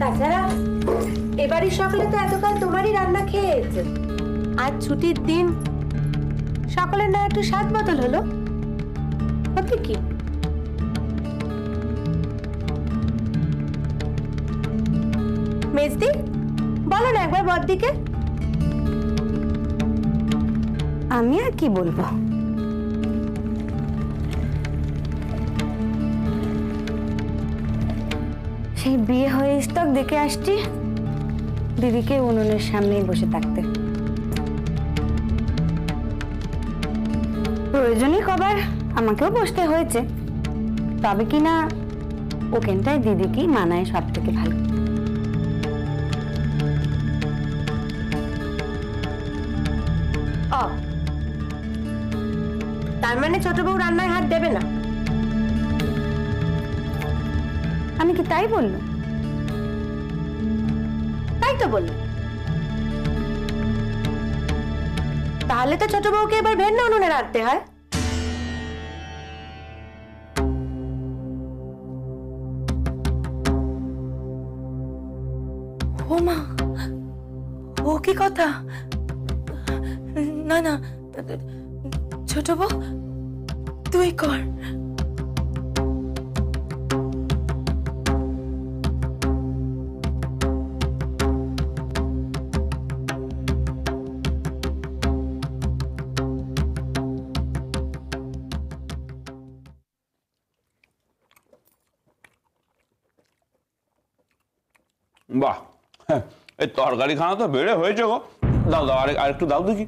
তাছাড়া এবারই সকলে তো এতকাল তোমারই রান্না খেয়েছে, আজ ছুটির দিন সকলের না একটু স্বাদ বদল হলো, হতে কি? মেজদি, বলো না একবার বড়দিকে। আমি আর কি বলবো, সেই বিয়ে হয়ে স্টক দেখে আসছি দিদিকে উনুনের সামনেই বসে থাকতে। প্রয়োজনই কবার আমাকেও বসতে হয়েছে, তবে কিনা ওখানটায় দিদিকেই মানায় সব থেকে ভালো। তার মানে ছোট বউ রান্নায় হাত দেবে না? আমি কি তাই বললো? তাই তো বললো। তাহলে তো ছোট বউকে এবার ভিন্ন উনুনে রাখতে হয়। ও মা, ও কি কথা? না না, ছোট বউ তুই কর। বাহ, এই তরকারি খানা তো বেড়ে হয়েছে গো। দাও দাও, আরেকটু দাও দেখি।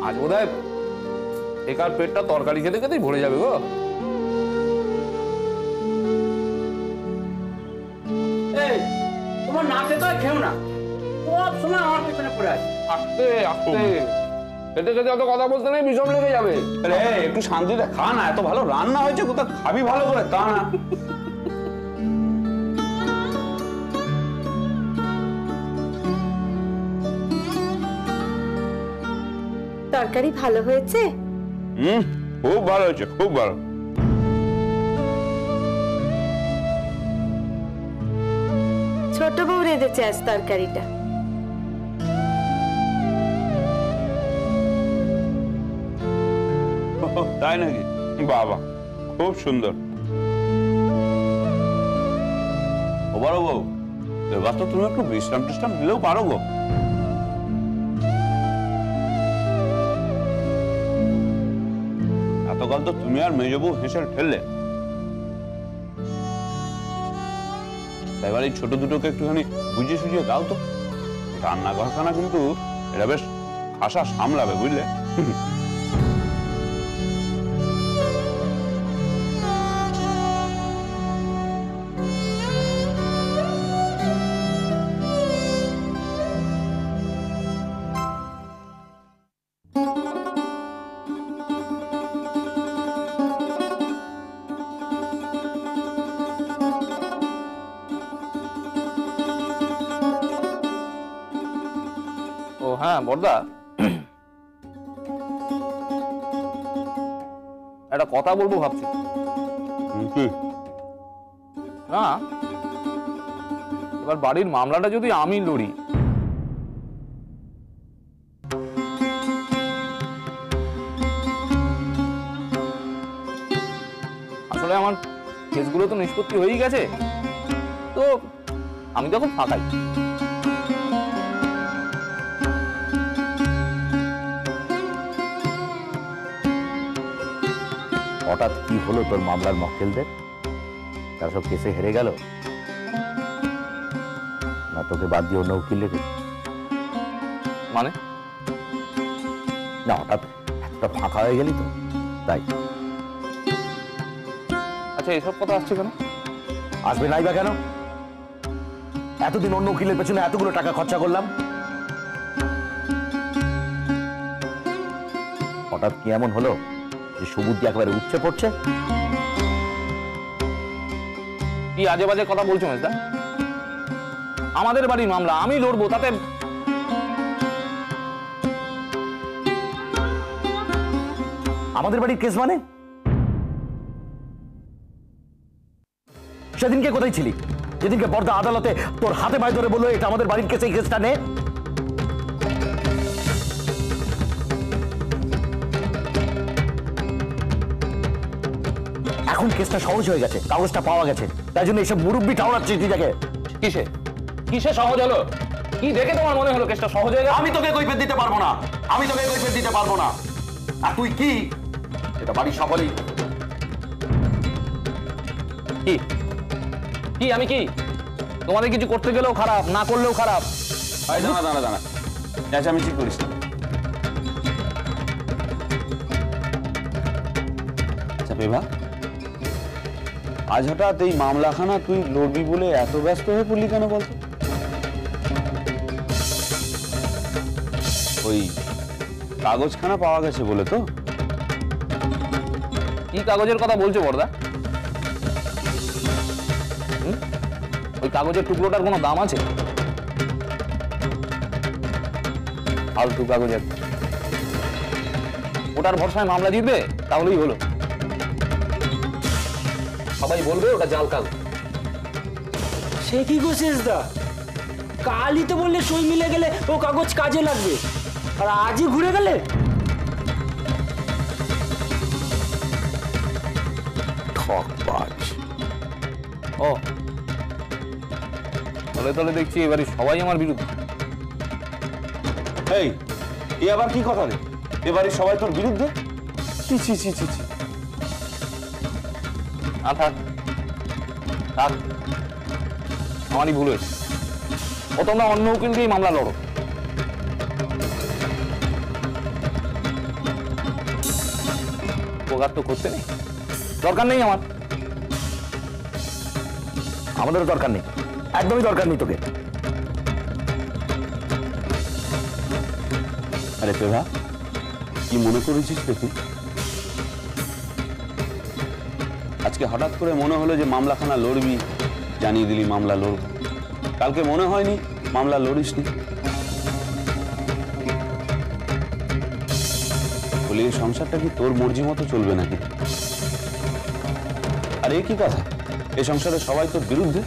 আজ বোধ হয় একার পেটটা তরকারি খেতে খেতেই ভরে যাবে গো। তোমার না খেতে খেও না, সব সময় আমার পেছনে পড়ে আছে। আস্তে আস্তে খেতে খেতে অত কথা বলতে নেই, বিষম লেগে যাবে। আরে একটু শান্তিতে খা না, এত ভালো রান্না হয়েছে, কোথাও খাবি ভালো করে তা না। তরকারি ভালো হয়েছে? খুব ভালো হয়েছে, খুব ভালো। ছোট বউ রেঁধেছে আজ তরকারিটা। তাই নাকি? বাবা, খুব সুন্দর। ও বড় বউ, এবার তো তুমি একটু বিশ্রাম টিশ্রাম নিলেও পারো গো। এতকাল তো তুমি আর মেজ বউ হেসে ঠেললে, এবার এই ছোট দুটোকে একটুখানি বুঝিয়ে সুঝিয়ে দাও তো। রান্না ঘরখানা কিন্তু এটা বেশ আশা সামলাবে, বুঝলে? হ্যাঁ বড়দা, একটা কথা বলবো ভাবছি। না, এবার বাড়ির মামলাটা যদি আমি লড়ি, আসলে আমার কেসগুলো তো নিষ্পত্তি হয়েই গেছে, তো আমি তখন ফাঁকাই। হঠাৎ কি হলো তোর মামলার মক্কেলদের? তারা সব কেসে হেরে গেল না তোকে বাদ দিয়ে অন্য উকিল রেখে? মানে না, হঠাৎ এতটা ফাঁকা হয়ে গেলি তো তাই। আচ্ছা, এসব কথা আসছে কেন? আসবে নাই বা কেন? এতদিন অন্য উকিলের পেছনে এতগুলো টাকা খরচা করলাম, হঠাৎ কি এমন হলো যে সুবুদ্ধি একেবারে উপচে পড়ছে? কি আজে বাজে কথা বলছো মেজদা? আমাদের বাড়ির মামলা, আমি লড়বো, তাতে আমাদের বাড়ির কেস মানে? সেদিনকে কোথায় ছিলি? যেদিনকে বর্দা আদালতে তোর হাতে পায়ে ধরে বললো এটা আমাদের বাড়ির কেস, এই কেসটা নে। এখন কেসটা সহজ হয়ে গেছে, কাগজটা পাওয়া গেছে, তাই জন্য এসব মুরব্বি ঠাউরাচ্ছিস নিজেকে। কিসে কিসে সহজ হলো? কি দেখে তোমার মনে হলো কেসটা সহজ হয়ে গেল? আমি তোকে কৈফিয়ত দিতে পারবো না, আমি তোকে কৈফিয়ত দিতে পারবো না। আর তুই কি, এটা বাড়ির সকলেই। কি কি আমি কি তোমাদের কিছু করতে গেলেও খারাপ, না করলেও খারাপ? দাঁড়া দাঁড়া দাঁড়া, চেঁচামেচি করিস না। আচ্ছা পেভা, আজ হঠাৎ এই মামলাখানা তুই লড়বি বলে এত ব্যস্ত হয়ে পড়লি কেন বলতো? ওই কাগজখানা পাওয়া গেছে বলে তো? কি কাগজের কথা বলছো বড়দা? ওই কাগজের টুকরোটার কোনো দাম আছে? ফালতু কাগজের, ওটার ভরসায় মামলা জিতবে তাহলেই হলো। সবাই বলবে ওটা জাল কাগজ। সে কি গো শেষদা, কালই তো বললে সই মিলে গেলে ও কাগজ কাজে লাগবে, আর আজই ঘুরে গেলে। ঠকবাজ। ও তলে তলে দেখছি এবারে সবাই আমার বিরুদ্ধে। এই এ আবার কি কথা রে? এবারে সবাই তোর বিরুদ্ধে? ছি ছি ছি ছি ছি। থাক থাক, আমারই ভুল হয়েছে। ও তোমরা অন্য উকিলকেই মামলা লড়ো। উপকার তো করতে নেই, দরকার নেই আমার। আমাদেরও দরকার নেই, একদমই দরকার নেই তোকে। আরে পেভা, কি মনে করেছিস দেখি? আজকে হঠাৎ করে মনে হলো যে মামলাখানা লড়বি, জানিয়ে দিলি মামলা লড়ব। কালকে মনে হয়নি মামলা লড়িসনি। বলি এই সংসারটা কি তোর মর্জি মতো চলবে নাকি? আর এ কি কথা, এই সংসারে সবাই তোর বিরুদ্ধে?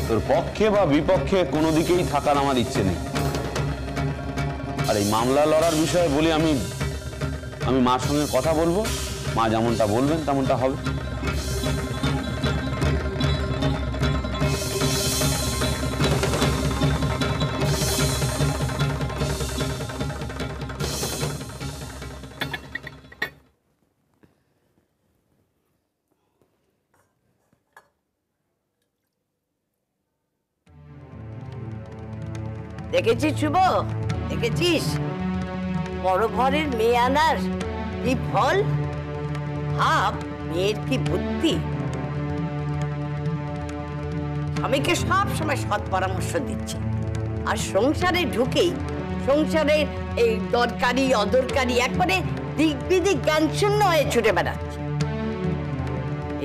তোর পক্ষে বা বিপক্ষে কোনো দিকেই থাকার আমার ইচ্ছে নেই। আর এই মামলা লড়ার বিষয়ে বলি, আমি মার সঙ্গে কথা বলবো, মা যেমনটা বলবেন তেমনটা হবে। দেখেছিস শুভ, দেখেছিস বড় ঘরের মেয়ে আনার কি ফল? ভাব মেয়ের কি বুদ্ধি। স্বামীকে সব সময় সৎ পরামর্শ দিচ্ছে, আর সংসারে ঢুকেই সংসারের এই দরকারি অদরকারি একবারে দিক বিদিক জ্ঞান শূন্য হয়ে ছুটে বেড়াচ্ছে।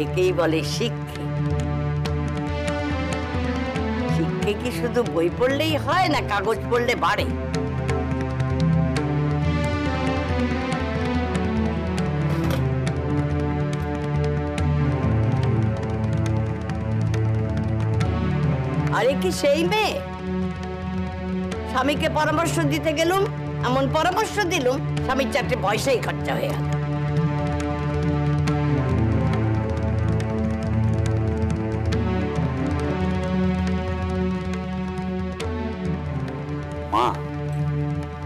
একেই বলে শিক্ষা। শিক্ষা কি শুধু বই পড়লেই হয়, না কাগজ পড়লে বাড়ে? আরে কি সেই মেয়ে? স্বামীকে পরামর্শ দিতে গেলুম, এমন পরামর্শ দিলুম স্বামীর 4টে পয়সাই খরচা হয়ে গেল। মা,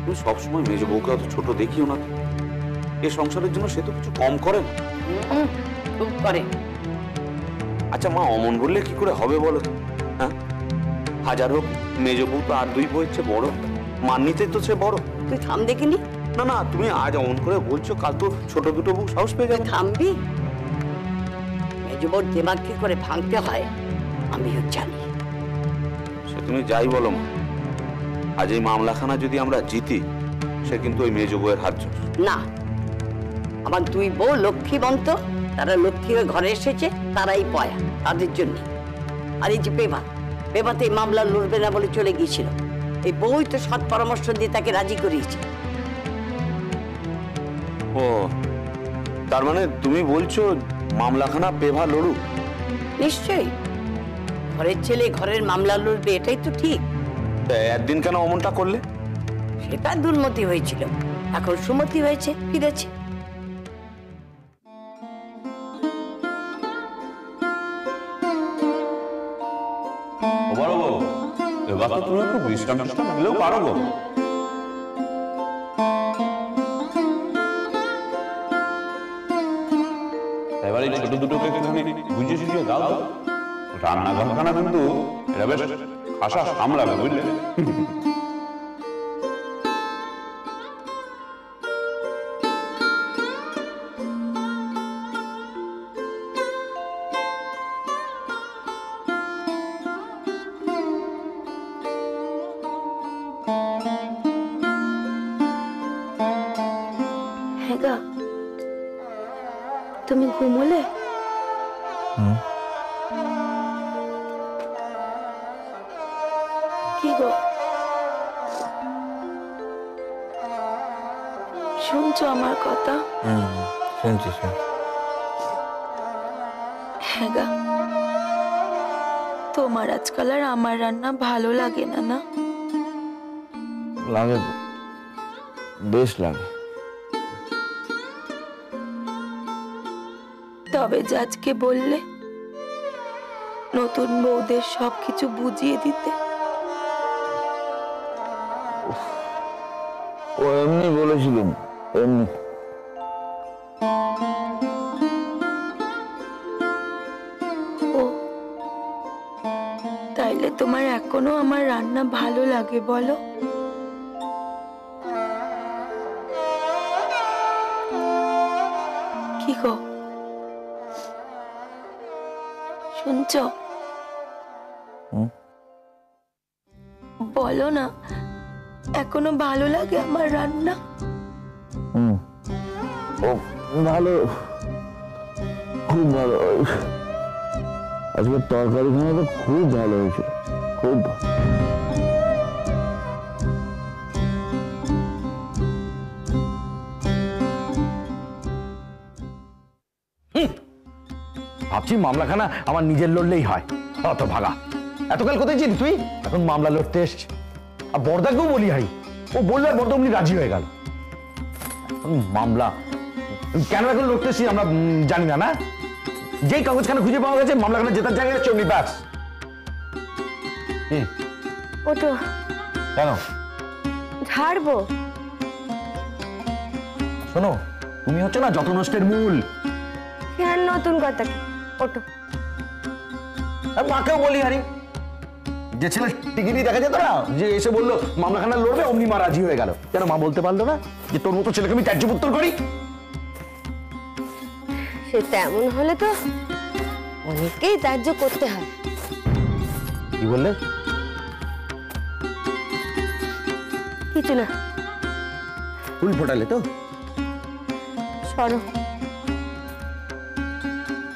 তুমি সবসময় মেজ বউকে অত ছোট দেখিও না। এ সংসারের জন্য সে তো কিছু কম করে না। খুব করে। আচ্ছা মা, অমন বললে কি করে হবে বলো? হ্যাঁ, হাজার হোক মেজ বউ তো আর 2 বউয়ের চেয়ে বড়, মান্যিতে তো সে বড়। তুই থাম দেখিনি? না না, তুমি আজ অমন করে বলছো, কাল তো ছোট দুটো বউ সাহস পেয়ে যাবে। থামবি? মেজবোর দিমাগ কি করে ভাঙতে হয় আমিও জানি। সে তুমি যাই বলো মা, আজ এই মামলাখানা যদি আমরা জিতি, সে কিন্তু ওই মেজ বউয়ের হাত জোর। না, আমার দুই বউ লক্ষ্মীবন্ত, তারা লক্ষ্মী হয়ে ঘরে এসেছে, তারাই পয়া, তাদের জন্য। আর এই যে পেবাতে এই মামলা লড়বে না বলে চলে গিয়েছিল, এই বউই তো সৎ পরামর্শ দিয়ে তাকে রাজি করিয়েছে। ও, তার মানে তুমি বলছো মামলাখানা পেভা লড়ুক? নিশ্চয়ই, ঘরের ছেলে ঘরের মামলা লড়বে, এটাই তো ঠিক। একদিন কেন অমনটা করলে? সেটা দুর্মতি হয়েছিল, এখন সুমতি হয়েছে, ফিরেছে। বড় বউ, এবার তো তুমি একটু বিশ্রাম নিলেও পারো গো। এবার এই ছোট দুটোকে একটুখানি বুঝিয়ে সুঝিয়ে দাও তো। রান্নাঘরখানা কিন্তু এটা বেশ আশা সামলাবে, বুঝলে? হ্যাঁ গা, তুমি ঘুমোলে? কি গো, শুনছো আমার কথা? শুনছি। হ্যাঁ গা, তোমার আজকাল আর আমার রান্না ভালো লাগে না? না লাগে, বেশ লাগে। তবে যে আজকে বললে নতুন বউদের সবকিছু বুঝিয়ে দিতে। ও এমনি বলেছিলাম, এমনি। ও, তাইলে তোমার এখনো আমার রান্না ভালো লাগে বলো? কি গো, শুনছো? বলো না, এখনো ভালো লাগে আমার রান্না? ও ভালো, খুব ভালো। আজকে তরকারিখানা তো খুব ভালো হয়েছে, খুব। ভাবছি মামলাখানা আমার নিজের লড়লেই হয়, অত ভাগা। এতকাল কোথায় ছিলি তুই? এখন মামলা লড়তে এসছি। আর বর্দাকেও বলি হারি, ও বললে আর বর্দা অমনি রাজি হয়ে গেল। মামলা কেন এখন লড়তে এসছি আমরা জানি না। না, যেই কাগজখানা খুঁজে পাওয়া গেছে মামলাখানা জেতার জায়গায় চমনি ব্যাস। ওঠো। কেন? ঝাড়বো। শোনো, তুমি হচ্ছে না যত নষ্টের মূল। আর নতুন কথা কি? ওঠো। মাকেও বলি হারি, যে ছেলে টিকিটই দেখা যেত না, যে এসে বললো মামলাখানা লড়বে, অমনি মা রাজি হয়ে গেল। কেন মা বলতে পারলো না যে তোর মতো ছেলেকে আমি ত্যায্যপুত্র করি? সে তেমন হলে তো অনেককেই ত্যায্য করতে হয়। কি বললে? কিছু না। ফুল ফোটালে তো? সরো।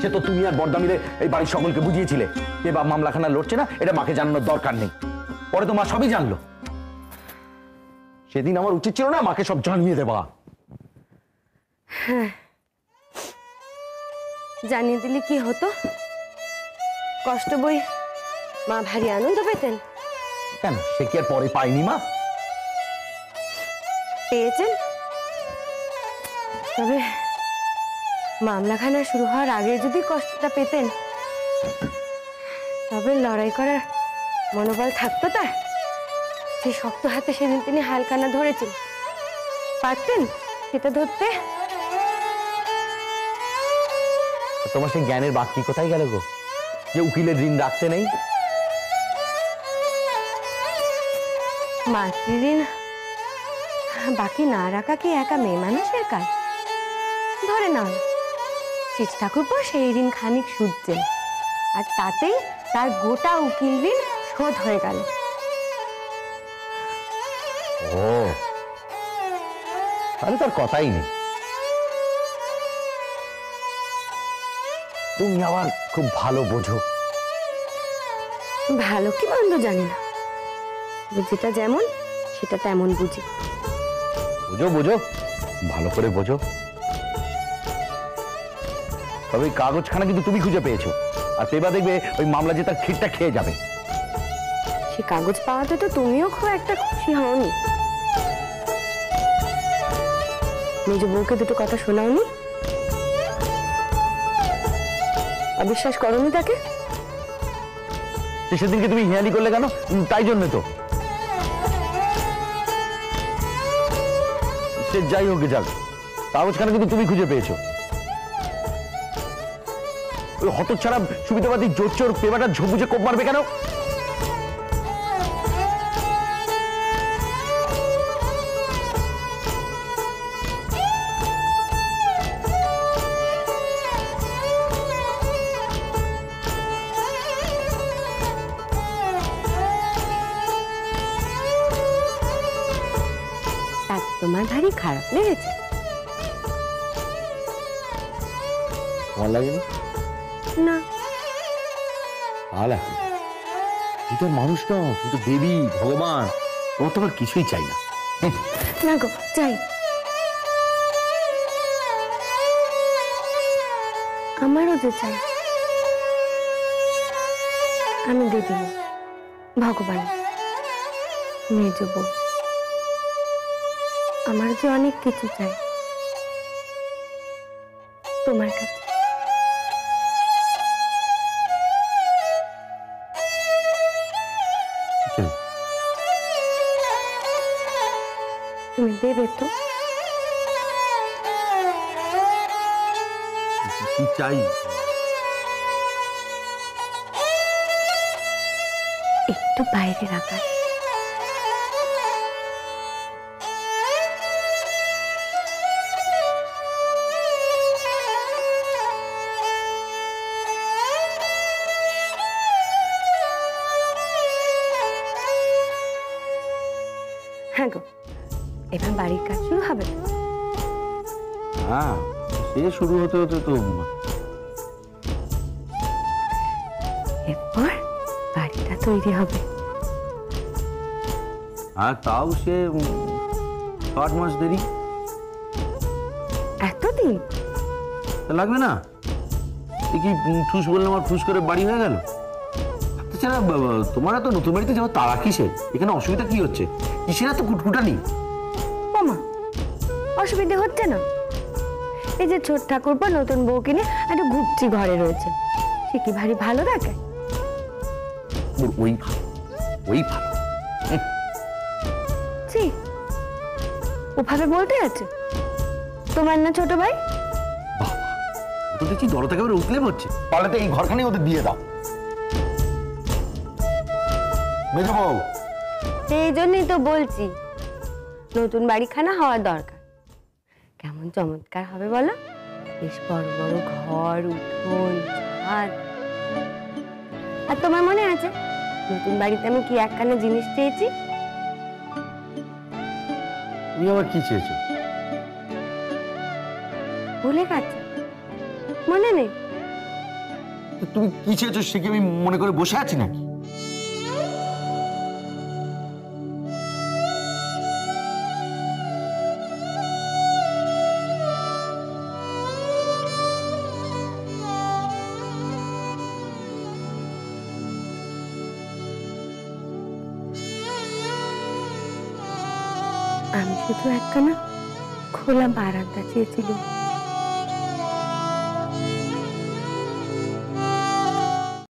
সে তো তুমি আর বর্দা মিলে এই বাড়ির সকলকে বুঝিয়েছিলে যে বা মামলাখানা লড়ছে না, এটা মাকে জানানোর দরকার নেই। পরে তো মা সবই জানলো। সেদিন আমার উচিত ছিল না মাকে সব জানিয়ে দেবা? হ্যাঁ, জানিয়ে দিলে কি হতো? কষ্ট বই মা ভারী আনন্দ পেতেন। কেন, সে কি আর পরে পায়নি মা? পেয়েছেন, তবে মামলাখানা শুরু হওয়ার আগে যদি কষ্টটা পেতেন, তবে লড়াই করার মনোবল থাকতো তার। যে শক্ত হাতে সেদিন তিনি হালখানা ধরেছেন, পারতেন সেটা ধরতে। তোমার সেই জ্ঞানের বাকি কোথায় গেল গো, যে উকিলের ঋণ রাখতে নেই? মাতৃঋণ বাকি না রাখা কি একা মেয়ে মানুষের কাজ? ধরে নাও চিজ ঠাকুরপো সেই ঋণ খানিক সুদছেন, আর তাতেই তার গোটা উকিল ঋণ শোধ হয়ে গেল। ও, তাহলে তার কথাই নেই। তুমি আবার খুব ভালো বোঝো। ভালো কি মন্দ জানি না, যেটা যেমন সেটা তেমন বুঝি। বোঝো বোঝো, ভালো করে বোঝো। তবে ওই কাগজখানা কিন্তু তুমি খুঁজে পেয়েছো, আর সেবা দেখবে ওই মামলা যে তার খিটটা খেয়ে যাবে। সে কাগজ পাওয়াতে তো তুমিও খুব একটা খুশি হওনি। মেজ বউকে দুটো কথা শোনাওনি? অবিশ্বাস করনি তাকে? সেদিনকে তুমি হেয়ালি করলে কেন? তাই জন্য তো। সে যাই হোক যাক, কাগজখানা কিন্তু তুমি খুঁজে পেয়েছো। ওই হতচ্ছাড়া সুবিধাবাদী জোচ্চোর পেবাটা ঝোপুঝে কোপ মারবে কেন? তোমার ভারী খারাপ লেগেছে? ভালো লাগেনি না। ভালো লাগে। তুই তো মানুষ না, তুই তো দেবী, ভগবান, তোমার তোমার কিছুই চাই না। না গো, চাই। আমারও যে চাই। আমি দেবী না, ভগবান, মেজ বউ। আমার যে অনেক কিছু চাই তোমার কাছে। তুমি দেবে তো? কি চাই? একটু বাইরের আকাশ। হ্যাঁ গো, এবার বাড়ির কাজ শুরু হবে। হ্যাঁ, সে শুরু হতে হতে তো এরপর বাড়িটা তৈরি হবে। আর তাও সে 8 মাস দেরি। এতদিন লাগবে না? কি ঠুস বললাম আর ঠুস করে বাড়ি হয়ে গেল? তাছাড়া তোমার এত নতুন বাড়িতে যাওয়া তারা কিসের? এখানে অসুবিধা কি হচ্ছে? কিসের এত কুটকুটানি? ওমা, অসুবিধে হচ্ছে না? এই যে ছোট ঠাকুরপো নতুন বউ কিনে একটা ঘুপচি ঘরে রয়েছে, সে কি ভারী ভালো রাখে? ওই ভালো, ওই ভালো। ছি, ওভাবে বলতে আছে? তোমার না ছোট ভাই? বাবা, তো দেখছি দরজা একেবারে উতলে পড়ছে। পালাতে এই ঘরখানি ওদের দিয়ে দাও। মেজো বউ, সেই জন্যই তো বলছি নতুন বাড়িখানা হওয়ার দরকার। কেমন চমৎকার হবে বলো? বেশ বড় বড় ঘর, উঠোন, ছাদ। আর তোমার মনে আছে নতুন বাড়িতে আমি কি একখানা জিনিস চেয়েছি? তুমি আবার কি চেয়েছো? ভুলে গেছো? মনে নেই? তুমি কি চেয়েছো সে কি আমি মনে করে বসে আছি নাকি? আমি শুধু একখানা খোলা বারান্দা চেয়েছিলাম।